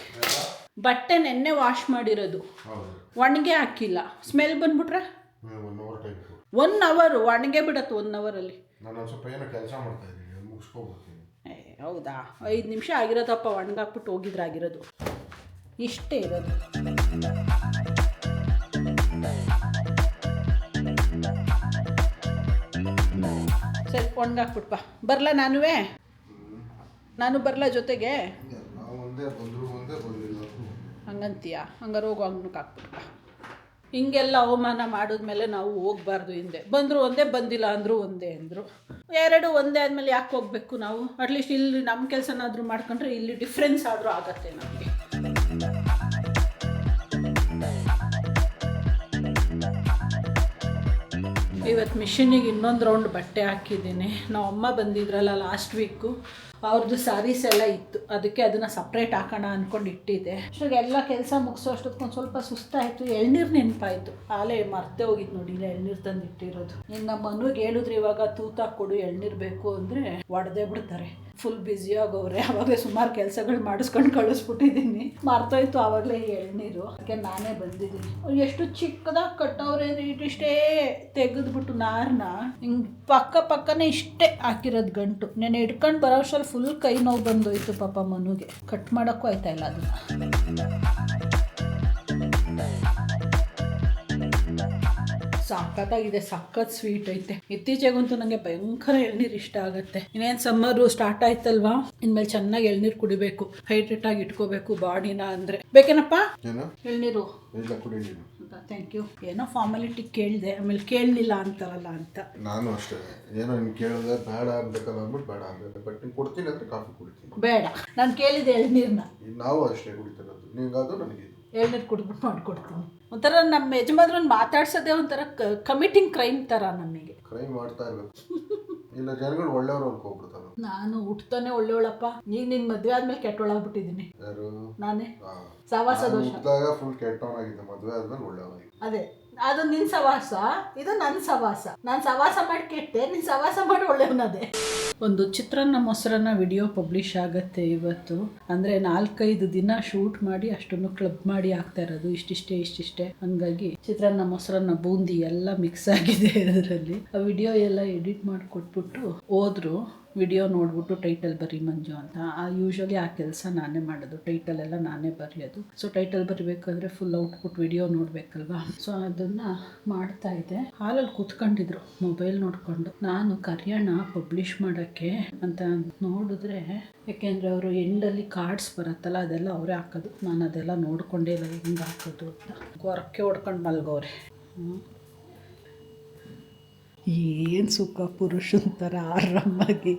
ಬಟ್ಟೆ ನೆನ್ನೆ ವಾಶ್ ಮಾಡಿರೋದು, ಒಣಗೆ ಹಾಕಿಲ್ಲ. ಸ್ಮೆಲ್ ಬಂದ್ಬಿಟ್ರೆ 1 hour ಒಣಗೆ ಬಿಡತ್ತೆ. 1 hour ಅಲ್ಲಿ ಹೌದಾ? 5 ನಿಮಿಷ ಆಗಿರೋದಪ್ಪ, ಒಣಗಾಕ್ಬಿಟ್ಟು ಹೋಗಿದ್ರಾಗಿರೋದು. ಇಷ್ಟೇ ಇರೋದು. ಸರಿ ಒಣಗಾಕ್ಬಿಟ್ಪ. ಬರಲ ನಾನು ಬರಲ ಜೊತೆಗೆ? ಹಂಗಂತೀಯ? ಹಂಗಾರೆ ಹೋಗು ಅಂಗನಕ್ಕೆ ಹಾಕ್ಬಿಟ್ಪ. ಹಿಂಗೆಲ್ಲ ಅವಮಾನ ಮಾಡಿದ್ಮೇಲೆ ನಾವು ಹೋಗ್ಬಾರ್ದು. ಹಿಂದೆ ಬಂದರು ಒಂದೇ, ಬಂದಿಲ್ಲ ಅಂದರು ಒಂದೇ ಅಂದರು. ಎರಡು ಒಂದೇ ಆದಮೇಲೆ ಯಾಕೆ ಹೋಗಬೇಕು ನಾವು? ಅಟ್ಲೀಸ್ಟ್ ಇಲ್ಲಿ ನಮ್ಮ ಕೆಲಸನಾದರೂ ಮಾಡ್ಕೊಂಡ್ರೆ ಇಲ್ಲಿ ಡಿಫ್ರೆನ್ಸ್ ಆದರೂ ಆಗತ್ತೆ ನಮಗೆ. ಇವತ್ತು ಮಿಷಿನಿಗೆ ಇನ್ನೊಂದು ರೌಂಡ್ ಬಟ್ಟೆ ಹಾಕಿದ್ದೀನಿ. ನಾವು ಅಮ್ಮ ಬಂದಿದ್ರಲ್ಲ ಲಾಸ್ಟ್ ವೀಕು, ಅವ್ರದ್ದು ಸ್ಯಾರೀಸ್ ಎಲ್ಲ ಇತ್ತು, ಅದಕ್ಕೆ ಅದನ್ನು ಸಪ್ರೇಟ್ ಹಾಕೋಣ ಅಂದ್ಕೊಂಡು ಇಟ್ಟಿದ್ದೆ. ಅಷ್ಟಾಗಿ ಎಲ್ಲ ಕೆಲಸ ಮುಗಿಸೋ ಅಷ್ಟೊತ್ಕೊಂಡು ಸ್ವಲ್ಪ ಸುಸ್ತಾಯಿತು. ಎಳ್ನೀರು ನೆನಪಾಯಿತು. ಆಲೇ ಮರ್ತೇ ಹೋಗಿತ್ತು ನೋಡಿ, ಇಲ್ಲ ಎಳ್ನೀರು ತಂದು ಇಟ್ಟಿರೋದು. ಇನ್ನು ನಮ್ಮ ಮನುಗೆ ಹೇಳಿದ್ರು ಇವಾಗ ತೂತ ಕೊಡು ಎಳ್ನೀರು ಬೇಕು ಅಂದರೆ ಒಡೆದೇ ಬಿಡ್ತಾರೆ. ಫುಲ್ ಬ್ಯುಸಿಯಾಗವ್ರೆ. ಆವಾಗಲೇ ಸುಮಾರು ಕೆಲಸಗಳು ಮಾಡಿಸ್ಕೊಂಡು ಕಳಿಸ್ಬಿಟ್ಟಿದ್ದೀನಿ. ಮರ್ತೋಯ್ತು ಆವಾಗಲೇ ಎಳ್ನೀರು. ಅದಕ್ಕೆ ನಾನೇ ಬಂದಿದ್ದೀನಿ. ಎಷ್ಟು ಚಿಕ್ಕದಾಗಿ ಕಟ್ಟವ್ರೆ ಅಂದರೆ ಇಟ್ಟಿಷ್ಟೇ ತೆಗೆದ್ಬಿಟ್ಟು ನಾರನ್ನ ಹಿಂಗೆ ಪಕ್ಕನೇ ಇಷ್ಟೇ ಹಾಕಿರೋದು ಗಂಟು. ನಾನು ಹಿಡ್ಕೊಂಡು ಬರೋ ವರ್ಷಲ್ಲಿ ಫುಲ್ ಕೈ ನೋವು ಬಂದೋಯ್ತು ಪಾಪ ಮನುಗೆ. ಕಟ್ ಮಾಡೋಕ್ಕೂ ಆಯ್ತಾ ಇಲ್ಲ ಅದನ್ನು. ಸಖತ್ತಾಗಿದೆ, ಸಖತ್ ಸ್ವೀಟ್ ಐತೆ. ಇತ್ತೀಚೆಗಂತೂ ನನಗೆ ಭಯಂಕರ ಎಳ್ನೀರು ಇಷ್ಟ ಆಗುತ್ತೆ. ಇನ್ನೇನು ಸಮ್ಮರು ಸ್ಟಾರ್ಟ್ ಆಯ್ತಲ್ವಾ, ಇನ್ಮೇಲೆ ಚೆನ್ನಾಗಿ ಎಳ್ನೀರು ಕುಡಿಬೇಕು, ಹೈಡ್ರೇಟ್ ಆಗಿ ಇಟ್ಕೋಬೇಕು ಬಾಡಿನ. ಅಂದರೆ ಬೇಕೇನಪ್ಪ ಎಳ್ನೀರು? Thank you. ಏನೋ ಫಾರ್ಮಾಲಿಟಿ ಕೇಳಿದೆ, ಆಮೇಲೆ ಕೇಳಲಿಲ್ಲ ಅಂತಾರಲ್ಲ ಅಂತ. ನಾನು ಅಷ್ಟೇ, ಏನೋ ನೀನು ಕೇಳಿದೆ ಬೇಡ ಅನ್ಬೇಕಲ್ಲ ಅಂದ್ಬಿಟ್ಟು ಬೇಡ ಅಂದೆ. ಬಟ್ ನೀನು ಕೊಡ್ತೀನಿ ಅಂದರೆ ಕಾಫಿ ಕುಡಿತೀನಿ. ಬೇಡ, ನಾನು ಕೇಳಿದೆ ಎಳ್ನೀರನ್ನ. ನಾವು ಅಷ್ಟೇ ಕುಡಿತಿರೋದು, ನಿನಗಾದ್ರು ನನಗೆ ಎಳ್ನೀರು ಕುಡಿದ್ಬಿಟ್ಟು ಮಾಡಿಕೊಡ್ತೀನಿ. ಒಂಥರ ನಮ್ಮ ಯಜಮಾನ್ರನ್ನ ಮಾತಾಡ್ಸೋದೇ ಒಂಥರ ಕಮಿಟಿಂಗ್ ಕ್ರೈಮ್ ಥರ. ನಮಗೆ ಕ್ರೈಮ್ ಮಾಡ್ತಾ ಇರಬೇಕು, ಇಲ್ಲ ಜನಗಳು ಒಳ್ಳೆಯವರು ಅನ್ಕೋಗ್ಬಿಡ್ತಾರೆ. ನಾನು ಹುಟ್ಟತಾನೆ ಒಳ್ಳೆಯವಳಪ್ಪ. ಈಗ ನಿನ್ನ ಮದುವೆ ಆದ್ಮೇಲೆ ಕೆಟ್ಟವಳಾಗ್ಬಿಟ್ಟಿದ್ದೀನಿ. ಯಾರು? ನಾನೇ. ಸವಾಸ ದೋಷ. ಫುಲ್ ಕೆಟ್ಟವನಾಗಿದ್ದೆ, ಮದುವೆ ಆದ್ಮೇಲೆ ಒಳ್ಳೆಯವನಾಗಿ. ಅದೇ, ಅದು ನಿನ್ನ ಸವಾಸ, ಇದು ನನ್ನ ಸವಾಸ. ನಾನು ಸವಾಸ ಮಾಡಿ ಕೆಟ್ಟೆ, ನೀನು ಸವಾಸ ಮಾಡಿ ಒಳ್ಳೆಯವನದೇ. ಒಂದು ಚಿತ್ರಾನ್ನ ಮೊಸರನ್ನ ವಿಡಿಯೋ ಪಬ್ಲಿಷ್ ಆಗುತ್ತೆ ಇವತ್ತು. ಅಂದರೆ 4-5 ದಿನ ಶೂಟ್ ಮಾಡಿ ಅಷ್ಟನ್ನು ಕ್ಲಬ್ ಮಾಡಿ ಆಗ್ತಾ ಇರೋದು. ಇಷ್ಟಿಷ್ಟೇ. ಹಂಗಾಗಿ ಚಿತ್ರಾನ್ನ ಮೊಸರನ್ನ ಬೂಂದಿ ಎಲ್ಲ ಮಿಕ್ಸ್ ಆಗಿದೆ ಅದರಲ್ಲಿ. ಆ ವಿಡಿಯೋ ಎಲ್ಲ ಎಡಿಟ್ ಮಾಡಿ ಕೊಟ್ಬಿಟ್ಟು ಹೋದ್ರು. ವಿಡಿಯೋ ನೋಡ್ಬಿಟ್ಟು ಟೈಟಲ್ ಬರಿ ಮಂಜು ಅಂತ. ಯೂಶ್ವಲಿ ಆ ಕೆಲಸ ನಾನೇ ಮಾಡೋದು, ಟೈಟಲ್ ಎಲ್ಲ ನಾನೇ ಬರೆಯೋದು. ಸೊ ಟೈಟಲ್ ಬರಿಬೇಕಾದ್ರೆ ಫುಲ್ ಔಟ್ಪುಟ್ ವಿಡಿಯೋ ನೋಡಬೇಕಲ್ವಾ. ಸೊ ಅದನ್ನು ಮಾಡ್ತಾಯಿದ್ದೆ. ಹಾಲಲ್ಲಿ ಕೂತ್ಕೊಂಡಿದ್ರು ಮೊಬೈಲ್ ನೋಡಿಕೊಂಡು. ನಾನು ಕರೆಯೋಣ ಪಬ್ಲಿಷ್ ಮಾಡೋಕ್ಕೆ ಅಂತ ನೋಡಿದ್ರೆ, ಯಾಕೆಂದರೆ ಅವರು ಎಂಡಲ್ಲಿ ಕಾರ್ಡ್ಸ್ ಬರುತ್ತಲ್ಲ ಅದೆಲ್ಲ ಅವರೇ ಹಾಕೋದು. ನಾನು ಅದೆಲ್ಲ ನೋಡ್ಕೊಂಡೇ ಇಲ್ಲ ಹೆಂಗೆ ಹಾಕೋದು ಅಂತ. ಹೊರಕ್ಕೆ ಹೊಡ್ಕೊಂಡು ಮಲ್ಗವ್ರೆ. ಏನು ಸುಖ ಪುರುಷನ ಥರ ಆರಾಮಾಗಿ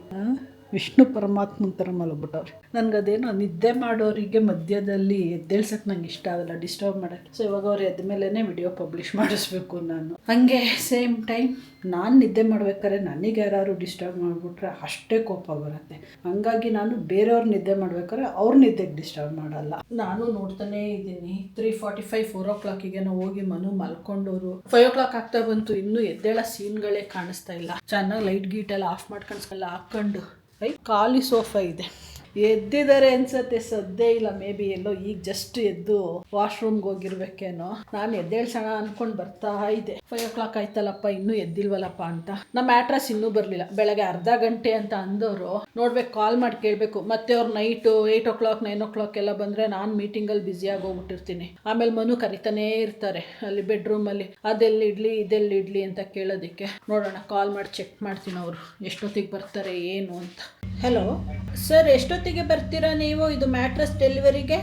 ವಿಷ್ಣು ಪರಮಾತ್ಮನ ಥರ ಮಲಗ್ಬಿಟ್ಟವ್ರೆ. ನನಗದೇನೋ ನಿದ್ದೆ ಮಾಡೋರಿಗೆ ಮಧ್ಯದಲ್ಲಿ ಎದ್ದೇಳ್ಸಕ್ಕೆ ನಂಗೆ ಇಷ್ಟ ಆಗಲ್ಲ, ಡಿಸ್ಟರ್ಬ್ ಮಾಡೋಕ್ಕೆ. ಸೊ ಇವಾಗ ಅವ್ರು ಎದ್ದ ಮೇಲೇ ವಿಡಿಯೋ ಪಬ್ಲಿಷ್ ಮಾಡಿಸ್ಬೇಕು ನಾನು. ಹಾಗೆ ಸೇಮ್ ಟೈಮ್ ನಾನು ನಿದ್ದೆ ಮಾಡ್ಬೇಕಾದ್ರೆ ನನಗೆ ಯಾರು ಡಿಸ್ಟರ್ಬ್ ಮಾಡಿಬಿಟ್ರೆ ಅಷ್ಟೇ ಕೋಪ ಬರುತ್ತೆ. ಹಂಗಾಗಿ ನಾನು ಬೇರೆಯವ್ರು ನಿದ್ದೆ ಮಾಡ್ಬೇಕಾದ್ರೆ ಅವ್ರ ನಿದ್ದೆಗೆ ಡಿಸ್ಟರ್ಬ್ ಮಾಡಲ್ಲ. ನಾನು ನೋಡ್ತಾನೇ ಇದ್ದೀನಿ. 3:45 4 o'clock ನಾವು ಹೋಗಿ ಮನು ಮಲ್ಕೊಂಡವರು. 5 o'clock ಆಗ್ತಾ ಬಂತು, ಇನ್ನೂ ಎದ್ದೇಳೋ ಸೀನ್ಗಳೇ ಕಾಣಿಸ್ತಾ ಇಲ್ಲ. ಚೆನ್ನಾಗಿ ಲೈಟ್ ಗೀಟೆಲ್ಲ ಆಫ್ ಮಾಡ್ಕೊಂಡು ಹಾಕ್ಕೊಂಡು ಖಾಲಿ ಸೋಫಾ ಇದೆ. ಎದ್ದಿದ್ದಾರೆ ಅನ್ಸತ್ತೆ, ಸದ್ದೇ ಇಲ್ಲ. ಮೇ ಬಿ ಎಲ್ಲೋ ಈಗ ಜಸ್ಟ್ ಎದ್ದು ವಾಶ್ರೂಮ್ಗೆ ಹೋಗಿರ್ಬೇಕೇನೋ. ನಾನು ಎದ್ದೇಳ್ಸೋಣ ಅಂದ್ಕೊಂಡು ಬರ್ತಾ ಇದ್ದೆ. 5 o'clock ಆಯ್ತಲ್ಲಪ್ಪ, ಇನ್ನೂ ಎದ್ದಿಲ್ವಲ್ಲಪ್ಪ ಅಂತ. ನಮ್ಮ ಅಡ್ರೆಸ್ ಇನ್ನೂ ಬರಲಿಲ್ಲ. ಬೆಳಗ್ಗೆ ಅರ್ಧ ಗಂಟೆ ಅಂತ ಅಂದವರು ನೋಡ್ಬೇಕು, ಕಾಲ್ ಮಾಡಿ ಕೇಳಬೇಕು. ಮತ್ತೆ ಅವ್ರು ನೈಟು 8 o'clock 9 o'clock ಎಲ್ಲ ಬಂದರೆ ನಾನು ಮೀಟಿಂಗಲ್ಲಿ ಬ್ಯುಸಿಯಾಗಿ ಹೋಗ್ಬಿಟ್ಟಿರ್ತೀನಿ. ಆಮೇಲೆ ಮನು ಕರಿತಾನೇ ಇರ್ತಾರೆ ಅಲ್ಲಿ ಬೆಡ್ರೂಮಲ್ಲಿ, ಅದೆಲ್ಲಿ ಇಡ್ಲಿ ಇದೆಲ್ಲಿ ಇಡ್ಲಿ ಅಂತ ಕೇಳೋದಕ್ಕೆ. ನೋಡೋಣ, ಕಾಲ್ ಮಾಡಿ ಚೆಕ್ ಮಾಡ್ತೀನಿ ಅವರು ಎಷ್ಟೊತ್ತಿಗೆ ಬರ್ತಾರೆ ಏನು ಅಂತ. ಹಲೋ ಸರ್, ಎಷ್ಟೊತ್ತಿಗೆ ಬರ್ತೀರಾ ನೀವು ಇದು ಮ್ಯಾಟ್ರಸ್ ಡೆಲಿವರಿಗೆ?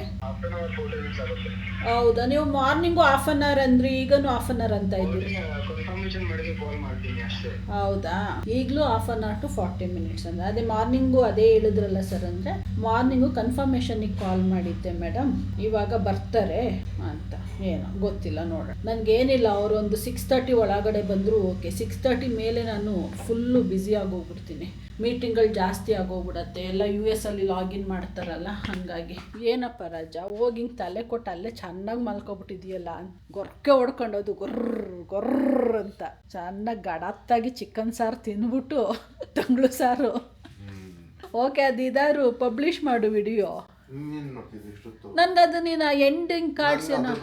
ಹೌದಾ, ನೀವು ಮಾರ್ನಿಂಗು 1/2 hour ಅಂದ್ರಿ, ಈಗನೂ 1/2 hour ಅಂತ ಇದ್ದೀರಿ. ಹೌದಾ, ಈಗಲೂ 1/2 hour to 40 minutes ಅಂದರೆ ಅದೇ ಮಾರ್ನಿಂಗು ಅದೇ ಹೇಳಿದ್ರಲ್ಲ ಸರ್. ಅಂದರೆ ಮಾರ್ನಿಂಗು ಕನ್ಫರ್ಮೇಷನಿಗೆ ಕಾಲ್ ಮಾಡಿದ್ದೆ ಮೇಡಮ್, ಇವಾಗ ಬರ್ತಾರೆ ಅಂತ. ಏನೋ ಗೊತ್ತಿಲ್ಲ, ನೋಡೋಣ. ನನಗೇನಿಲ್ಲ, ಅವರು ಒಂದು 6:30 ಒಳಗಡೆ ಬಂದರೂ ಓಕೆ. 6:30 ಮೇಲೆ ನಾನು ಫುಲ್ಲು ಬ್ಯುಸಿ ಆಗೋಗ್ಬಿಡ್ತೀನಿ. ಮೀಟಿಂಗ್ಗಳು ಜಾಸ್ತಿ ಆಗೋಗ್ಬಿಡತ್ತೆ. ಎಲ್ಲ US ಅಲ್ಲಿ ಲಾಗಿನ್ ಮಾಡ್ತಾರಲ್ಲ, ಹಾಗಾಗಿ. ಏನಪ್ಪ ರಾಜ, ಹೋಗಿ ಹಿಂಗೆ ತಲೆ ಕೊಟ್ಟು ಅಲ್ಲೇ ಚೆನ್ನಾಗಿ ಮಲ್ಕೊಬಿಟ್ಟಿದೆಯಲ್ಲ. ಗೊರ್ಕೆ ಹೊಡ್ಕೊಂಡೋದು ಗೊರ್ರ ಅಂತ ಚೆನ್ನಾಗಿ ಗಡತ್ತಾಗಿ ಚಿಕನ್ ಸಾರು ತಿಂದ್ಬಿಟ್ಟು ತಂಗ್ಳು ಸಾರು. ಓಕೆ, ಅದಿದಾರು ಪಬ್ಲಿಷ್ ಮಾಡು ವಿಡಿಯೋ. ನನಗದು ನೀನು ಎಂಡಿಂಗ್ ಕಾರ್ಡ್ಸ್ ಏನೋ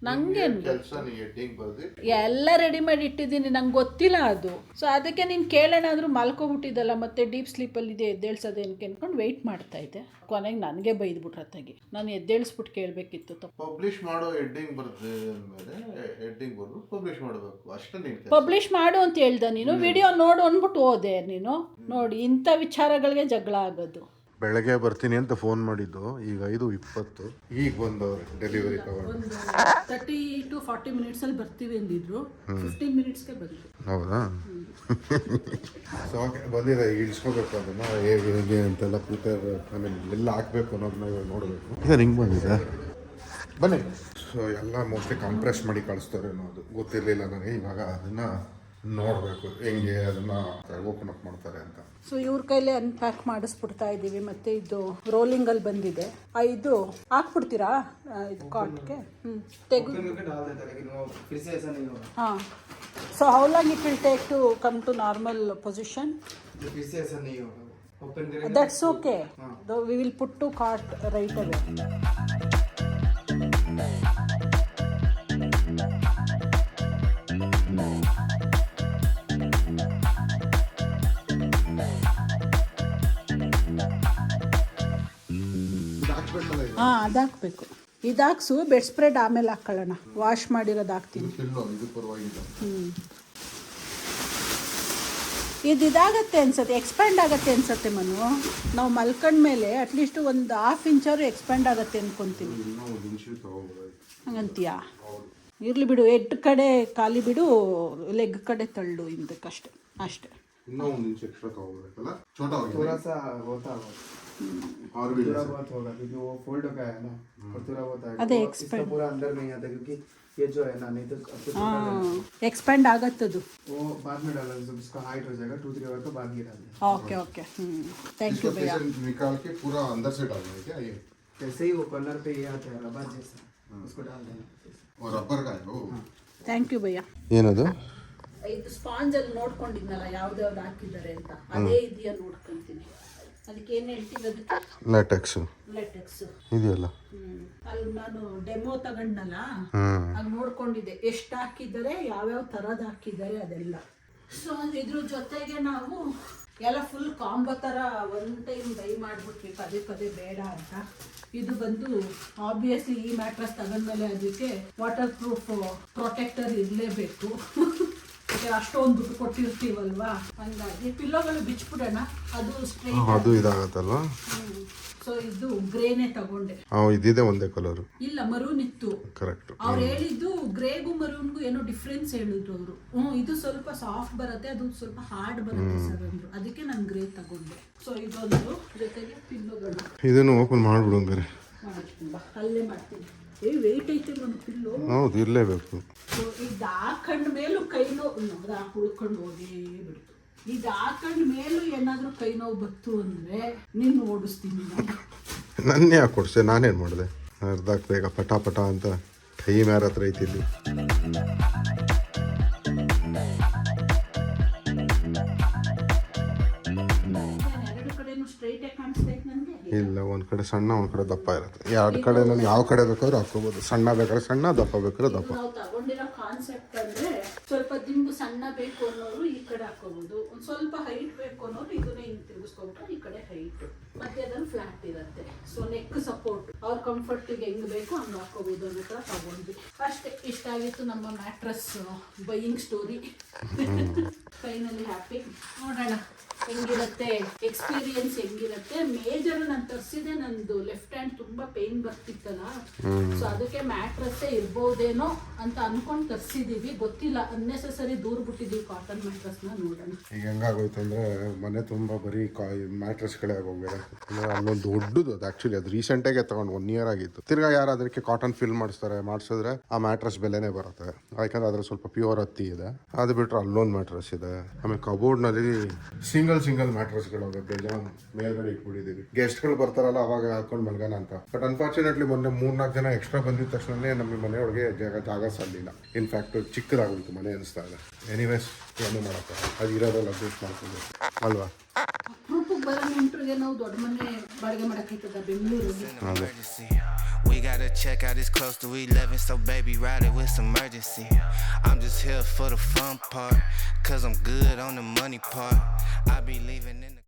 ನಂಗೇನು ಕೆಲಸ ನೀ ಹೆಡ್ಡಿಂಗ್ ಬರ್ದು ಎಲ್ಲ ರೆಡಿ ಮಾಡಿ ಇಟ್ಟಿದ್ದೀನಿ, ನಂಗೆ ಗೊತ್ತಿಲ್ಲ ಅದು. ಸೊ ಅದಕ್ಕೆ ನೀನು ಕೇಳೋಣ ಆದರೂ ಮಲ್ಕೊಬಿಟ್ಟಿದ್ದಲ್ಲ, ಮತ್ತೆ ಡೀಪ್ ಸ್ಲೀಪಲ್ಲಿದೆ ಎದ್ದೇಳ್ಸೋದೇನಕ್ಕೆ ಅಂದ್ಕೊಂಡು ವೆಯ್ಟ್ ಮಾಡ್ತಾ ಇದ್ದೆ. ಕೊನೆಗೆ ನನಗೆ ಬೈದ್ಬಿಟ್ರೆ ತೆಗಿ, ನಾನು ಎದ್ದೇಳಿಸ್ಬಿಟ್ಟು ಕೇಳಬೇಕಿತ್ತು. ಪಬ್ಲಿಷ್ ಮಾಡೋ ಹೆಡ್ಡಿಂಗ್ ಬರ್ತದೆ ಅಂದಮೇಲೆ ಹೆಡ್ಡಿಂಗ್ ಬರ್ದು ಪಬ್ಲಿಷ್ ಮಾಡಬೇಕು ಅಷ್ಟೇ. ನೀನು ಪಬ್ಲಿಷ್ ಮಾಡು ಅಂತ ಹೇಳ್ದೆ, ನೀನು ವಿಡಿಯೋ ನೋಡು ಅಂದ್ಬಿಟ್ಟು ಹೋದೆ ನೀನು. ನೋಡಿ, ಇಂಥ ವಿಚಾರಗಳಿಗೆ ಜಗಳ ಆಗೋದು. ಬೆಳಗ್ಗೆ ಬರ್ತೀನಿ ಅಂತ ಫೋನ್ ಮಾಡಿದ್ದು, ಈಗ 5:20 ಈಗ ಬಂದವ್ರೆ ಡೆಲಿವರಿ ತಗೊಂಡು. ಒಂದು 30 to 40 ಮಿನಿಟ್ಸಲ್ಲಿ ಬರ್ತೀವಿ ಅಂದಿದ್ರು, 15 ಮಿನಿಟ್ಸ್ಗೆ ಬಂದರು. ಹೌದಾ? ಸೊ ಬಂದಿದೆ, ಇಳಿಸ್ಕೋಬೇಕು ಅದನ್ನು ಹೇಗೆ ಅಂತೆಲ್ಲ ಪ್ರಿಪೇರ್, ಎಲ್ಲ ಹಾಕ್ಬೇಕು ಅನ್ನೋದನ್ನ ಇವಾಗ ನೋಡಬೇಕು. ಈಗ ಹಿಂಗೆ ಬಂದಿದೆ, ಬನ್ನಿ. ಸೊ ಎಲ್ಲ ಮೋಸ್ಟ್ಲಿ ಕಂಪ್ರೆಸ್ ಮಾಡಿ ಕಳಿಸ್ತಾರೆ ಅನ್ನೋದು ಗೊತ್ತಿರಲಿಲ್ಲ ನನಗೆ. ಇವಾಗ ಅದನ್ನು ನೋಡಬೇಕು ಹೆಂಗೆ ಅದನ್ನು ಓಪನ್ ಅಪ್ ಮಾಡ್ತಾರೆ ಅಂತ. ಸೊ ಇವ್ರ ಕೈಲೇ ಅನ್ಪ್ಯಾಕ್ ಮಾಡಿಸ್ಬಿಡ್ತಾ ಇದ್ದೀವಿ. ಮತ್ತು ಇದು ರೋಲಿಂಗಲ್ಲಿ ಬಂದಿದೆ. ಇದು ಹಾಕ್ಬಿಡ್ತೀರಾ ಇದು ಕಾಟ್ಗೆ? ಹಾಂ. So how long it will take to come to normal position? That's okay. We will put to cot right away. ಹಾಂ, ಅದು ಹಾಕಬೇಕು. ಇದು ಹಾಕ್ಸು, ಬೆಡ್ ಸ್ಪ್ರೆಡ್ ಆಮೇಲೆ ಹಾಕ್ಕೊಳ್ಳೋಣ. ವಾಶ್ ಮಾಡಿರೋದು ಹಾಕ್ತೀನಿ. ಇದು ಇದಾಗತ್ತೆ ಅನ್ಸತ್ತೆ, ಎಕ್ಸ್ಪ್ಯಾಂಡ್ ಆಗುತ್ತೆ ಅನ್ಸತ್ತೆ ಮನು. ನಾವು ಮಲ್ಕೊಂಡ್ಮೇಲೆ ಅಟ್ಲೀಸ್ಟ್ ಒಂದು 1/2 ಇಂಚಾದ್ರು ಎಕ್ಸ್ಪ್ಯಾಂಡ್ ಆಗುತ್ತೆ ಅನ್ಕೊತೀನಿ. ಹಂಗಂತೀಯಾ? ಇರಲಿ ಬಿಡು, ಹೆಡ್ ಕಡೆ ಖಾಲಿ ಬಿಡು, ಲೆಗ್ ಕಡೆ ತಳ್ಳು ಹಿಂದಕ್ಕಷ್ಟೆ, ಅಷ್ಟೇ. ಇನ್ನೂ ಒಂದು ಇಂಚ್ ಎಕ್ಸ್ಟ್ರಾ ತಗೋಬೇಕಲ್ಲ, छोटा हो गया थोड़ा सा होता होगा और भी थोड़ा बहुत होगा क्योंकि वो फोल्ड का है ना, और थोड़ा बहुत है अरे वो expand इसका पूरा अंदर नहीं आता क्योंकि ये जो है ना, नहीं तो अब तो छोटा ಹಾಂ, ಎಕ್ಸ್ಪ್ಯಾಂಡ್ ಆಗತ್ತದು. वो बाद में डाला जब उसका हाइट हो जाएगा 2-3 आवर के बाद ये डालना. Okay okay. ಥ್ಯಾಂಕ್ ಯು ಭैया. निकाल के पूरा अंदर से डालना है क्या ये? जैसे ही वो कॉर्नर पे ये आता है रबर जैसा, उसको डाल देना. और रबर का है वो. ಥ್ಯಾಂಕ್ ಯು ಭैया. ಏನದು? ಇದು ಸ್ಪಾಂಜಲ್ಲಿ ನೋಡ್ಕೊಂಡಿದ್ನಲ್ಲ ಯಾವ್ದ್ಯಾವ್ದು ಹಾಕಿದ್ದಾರೆ ಅಂತ, ಅದೇ ಇದೆಯಾ ನೋಡ್ಕೊಂತೀನಿ. ಅದಕ್ಕೆ ಏನು ಹೇಳ್ತೀವಿ? ಅದಕ್ಕೆ ಲ್ಯಾಟೆಕ್ಸ್ ಲೆಟೆಕ್ಸ್ ಇದೆಯಲ್ಲ. ಅಲ್ಲಿ ನಾನು ಡೆಮೋ ತಗೊಂಡನಲ್ಲ, ಆಗ ನೋಡ್ಕೊಂಡಿದ್ದೆ ಎಷ್ಟು ಹಾಕಿದ್ದಾರೆ, ಯಾವ್ಯಾವ ಥರದ್ದು ಹಾಕಿದ್ದಾರೆ ಅದೆಲ್ಲ. ಸೊ ಇದ್ರ ಜೊತೆಗೆ ನಾವು ಎಲ್ಲ ಫುಲ್ ಕಾಂಬೋ ಥರ ಒನ್ ಟೈಮ್ ಬೈ ಮಾಡಿಬಿಟ್ವಿ, ಪದೇ ಪದೇ ಬೇಡ ಅಂತ. ಇದು ಬಂದು ಆಬ್ವಿಯಸ್ಲಿ ಈ ಮ್ಯಾಟ್ರಸ್ ತಗೊಂಡ್ಮೇಲೆ ಅದಕ್ಕೆ ವಾಟರ್ ಪ್ರೂಫ್ ಪ್ರೊಟೆಕ್ಟರ್ ಇರಲೇಬೇಕು. ಅಷ್ಟೊಂದು ದುಡ್ಡು ಕೊಟ್ಟಿರ್ತೀವಲ್ವಾ, ಹಂಗಾಗಿ ಪಿಲ್ಲೋಗಳು ಬಿಚ್ಬಿಡೋಣ. ಅದು ಸ್ಟ್ರೈಟ್, ಅದು ಇದಾಗತ್ತಲ್ವಾ? ಸೊ ಇದು ಗ್ರೇನೇ ತಗೊಂಡೆ. ಇದಿದೆ ಒಂದೇ ಕಲರ್ ಇಲ್ಲ, ಮರೂನ್ ಇತ್ತು. ಕರೆಕ್ಟ್. ಅವ್ರು ಹೇಳಿದ್ದು ಗ್ರೇಗೂ ಮರೂನ್ಗೂ ಏನೋ ಡಿಫ್ರೆನ್ಸ್ ಹೇಳಿದ್ರು ಅವರು. ಇದು ಸ್ವಲ್ಪ ಸಾಫ್ಟ್ ಬರುತ್ತೆ, ಅದು ಸ್ವಲ್ಪ ಹಾರ್ಡ್ ಬರುತ್ತೆ ಸರ್ ಅಂದ್ರು. ಅದಕ್ಕೆ ನಾನು ಗ್ರೇ ತಗೊಂಡೆ. ಸೊ ಇದೊಂದು, ಜೊತೆಗೆ ಪಿಲ್ಲೋಗಳು. ಇದನ್ನು ಓಪನ್ ಮಾಡ್ಬಿಡು ಹಂಗಾರೆ. ಮಾಡ್ತೀನಿ, ಅಲ್ಲೇ ಮಾಡ್ತೀನಿ. ವೆಯ್ಟ್ ಐತೆ ಒಂದು ಪಿಲ್ಲೋ. ಹೌದು, ಇರಲೇಬೇಕು. ಸೊ ಇದು ಹಾಕೊಂಡ ಮೇಲೂ ಕೈ ನೋವು ಉಳ್ಕೊಂಡು ಹೋಗೇ ಬಿಡ್ತು. ಇದು ಹಾಕೊಂಡ ಮೇಲೂ ಏನಾದರೂ ಕೈ ನೋವು ಬತ್ತು ಅಂದರೆ ನಿನ್ನ ಓಡಿಸ್ತೀನಿ ನಾನು. ನನ್ನೇ ಯಾಕೆ ಕೊಡ್ಸೆ, ನಾನೇನು ಮಾಡಿದೆ? ಅರ್ಧಕ್ಕೆ ಬೇಗ ಪಟ ಪಟ ಅಂತ ಟೈಮ್ ಯಾರ ಹತ್ರ ಐತಿ ಇಲ್ಲಿ. ಎರಡು ಕಡೆನೂ ಸ್ಟ್ರೈಟೇ ಕಾಣಿಸ್ತಾ ಇತ್ತು ನನಗೆ. ಇಲ್ಲ, ಒಂದು ಕಡೆ ಸಣ್ಣ, ಒಂದು ಕಡೆ ದಪ್ಪ ಇರುತ್ತೆ. ಎರಡು ಕಡೆ ನಾನು ಯಾವ ಕಡೆ ಬೇಕಾದ್ರೂ ಹಾಕೋಬೋದು. ಸಣ್ಣ ಬೇಕಾದ್ರೆ ಸಣ್ಣ, ದಪ್ಪ ಬೇಕಾದ್ರೆ ದಪ್ಪ. ನಾವು ತಗೊಂಡಿರೋ ಕಾನ್ಸೆಪ್ಟ್ ಅಂದ್ರೆ ಸ್ವಲ್ಪ ದಿಂಬು ಸಣ್ಣ ಬೇಕು ಅನ್ನೋರು ಈ ಕಡೆ ಹಾಕೋಬಹುದು, ಒಂದು ಸ್ವಲ್ಪ ಹೈಟ್ ಬೇಕು ಅನ್ನೋರು ಇದನ್ನೇ ಹಿಂಗೆ ತಿರುಗಿಸ್ಕೊಂಡ್ರೆ ಈ ಕಡೆ ಹೈಟ್, ಮತ್ತೆ ಅದನ್ನು ಫ್ಲಾಟ್ ಇರುತ್ತೆ. ಸೊ ನೆಕ್ ಸಪೋರ್ಟ್ ಅವ್ರ ಕಂಫರ್ಟಿಗೆ ಹೆಂಗ್ ಬೇಕು ಹಂಗೆ ಹಾಕೋಬಹುದು ಅನ್ನೋ ಥರ ತಗೊಂಡ್ವಿ. ಅಷ್ಟೇ, ಇಷ್ಟ ಆಗಿತ್ತು ನಮ್ಮ mattress buying story. Finally happy. ನೋಡೋಣ ಹೆಂಗಿರುತ್ತೆ ಎಕ್ಸ್ಪೀರಿಯನ್ಸ್, ಹೆಂಗಿರುತ್ತೆ. ಮೇಜರ್ ನಾನು ತರಿಸಿದೆ, ನಂದು ಲೆಫ್ಟ್ ಹ್ಯಾಂಡ್ ತುಂಬಾ ಪೇನ್ ಬರ್ತಿತ್ತಲ್ಲ, ಸೊ ಅದಕ್ಕೆ ಮ್ಯಾಟ್ರಸ್ಸೇ ಇರ್ಬೋದೇನೋ ಅಂತ ಅನ್ಕೊಂಡು ತರಿಸಿದೀವಿ. ಗೊತ್ತಿಲ್ಲ, ಅನ್ನೆಸೆಸರಿ ದೂರ ಬಿಟ್ಟಿದ್ದೀವಿ ಕಾಟನ್ ಮ್ಯಾಟ್ರಸ್ನ. ನೋಡೋಣ ಈಗ ಹೆಂಗಾಗೋಯ್ತು ಅಂದರೆ ಮನೆ ತುಂಬ ಬರೀ ಮ್ಯಾಟ್ರಸ್ಗಳೇ ಆಗೋಗಿದೆ. ಅಂದರೆ ಅಲ್ಲೊಂದು ದೊಡ್ಡದು, ಅದು ಆ್ಯಕ್ಚುಲಿ ಅದು ರೀಸೆಂಟಾಗೆ ತಗೊಂಡು 1 year ಆಗಿತ್ತು. ತಿರ್ಗಾ ಯಾರು ಅದಕ್ಕೆ ಕಾಟನ್ ಫಿಲ್ ಮಾಡಿಸಿದ್ರೆ ಆ ಮ್ಯಾಟ್ರಸ್ ಬೆಲೆನೇ ಬರುತ್ತೆ. ಯಾಕಂದ್ರೆ ಅದ್ರ ಸ್ವಲ್ಪ ಪ್ಯೂರ್ ಹತ್ತಿ ಇದೆ. ಅದು ಬಿಟ್ಟರೆ ಅಲ್ಲೊಂದು ಮ್ಯಾಟ್ರಸ್ ಇದೆ. ಆಮೇಲೆ ಕಬೋರ್ಡ್ನಲ್ಲಿ ಸಿಂಗಲ್ ಮ್ಯಾಟ್ರಸ್ಗಳು ಬೇಜಾನ್ ಮೇಲ್ಗಡೆ ಇಟ್ಬಿಟ್ಟಿದ್ದೀವಿ. ಗೆಸ್ಟ್ಗಳು ಬರ್ತಾರಲ್ಲ ಅವಾಗ ಹಾಕೊಂಡು ಮಲ್ಗೋಣ ಅಂತ. ಬಟ್ ಅನ್ಫಾರ್ಚುನೇಟ್ಲಿ ಮೊನ್ನೆ 3-4 ಜನ ಎಕ್ಸ್ಟ್ರಾ ಬಂದಿದ ತಕ್ಷಣನೇ ನಮ್ಮ ಮನೆಯೊಳಗೆ ಜಾಗ ಸಾಲಿಲ್ಲ. ಇನ್ಫ್ಯಾಕ್ಟ್ ಚಿಕ್ಕದಾಗೋಯ್ತು ಮನೆ ಅನಿಸ್ತಾ ಇದೆ. ಎನಿವೇಸ್ ಏನು ಮಾಡೋಕ್ಕೆ, ಅದು ಇರೋದ್ರಲ್ಲಿ ಅಡ್ಜಸ್ಟ್ ಮಾಡ್ಕೊಂಡು ಅಲ್ವಾ. ಬರೋ ನೆಂಟರಿಗೆ ನಾವು ದೊಡ್ಡ ಮನೆ ಬಾಡಿಗೆ ಮಾಡೋಕ್ಕೈತದ ಬೆಂಗಳೂರಲ್ಲಿ. Emergency. We gotta check out, it's close to 11, so baby ride it with some urgency. I'm just here for the fun part, cause I'm good on the money part. I be leaving in the